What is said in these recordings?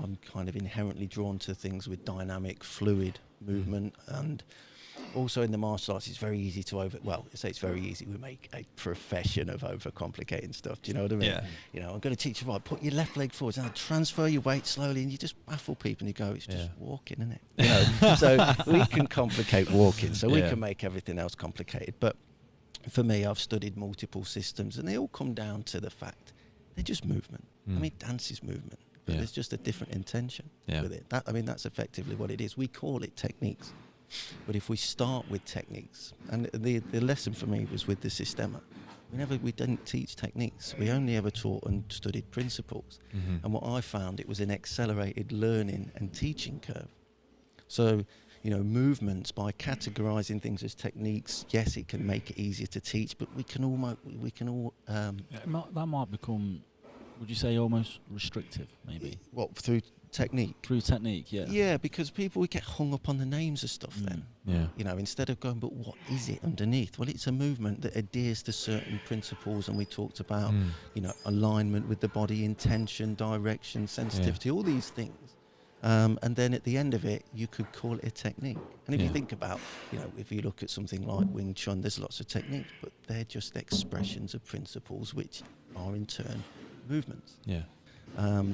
I'm kind of inherently drawn to things with dynamic, fluid movement, and also in the martial arts, it's very easy to it's very easy. We make a profession of overcomplicating stuff. Do you know what I mean? Yeah. You know, I'm going to teach you, right, put your left leg forward, now transfer your weight slowly, and you just baffle people and you go, it's just walking, isn't it? You know, so we can complicate walking, so we can make everything else complicated. But for me, I've studied multiple systems, and they all come down to the fact they're just movement. I mean, dance is movement, but there's just a different intention with it. That's effectively what it is. We call it techniques. But if we start with techniques, and the lesson for me was with the Systema, we didn't teach techniques. We only ever taught and studied principles. And what I found, it was an accelerated learning and teaching curve. So, you know, movements, by categorizing things as techniques, yes, it can make it easier to teach, but that might become, would you say, almost restrictive, maybe? What, through technique? Through technique, yeah. Yeah, because people would get hung up on the names of stuff then. Yeah. You know, instead of going, but what is it underneath? Well, it's a movement that adheres to certain principles, and we talked about, you know, alignment with the body, intention, direction, sensitivity, all these things. And then at the end of it, you could call it a technique. And if you think about, you know, if you look at something like Wing Chun, there's lots of techniques, but they're just expressions of principles, which are in turn movements. Yeah.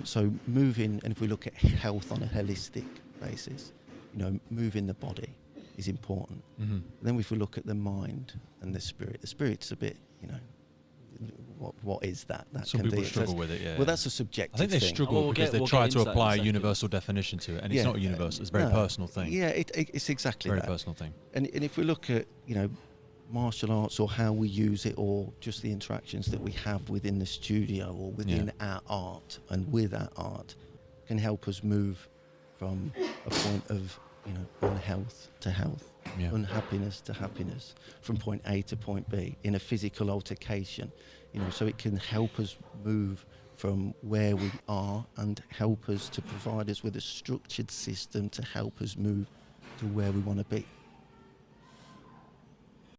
So moving, and if we look at health on a holistic basis, you know, moving the body is important. Then if we look at the mind and the spirit's a bit, you know, what is that? Some people struggle with it, yeah. Well, that's a subjective I think they thing. struggle because they try to apply a universal definition to it, and it's not universal. It's a very personal thing. Yeah, it's exactly very that. Personal thing. And if we look at, you know, martial arts, or how we use it, or just the interactions that we have within the studio or within our art and with our art, can help us move from a point of, you know, unhealth to health, unhappiness to happiness, from point A to point B in a physical altercation, you know, so it can help us move from where we are and help us to provide us with a structured system to help us move to where we want to be.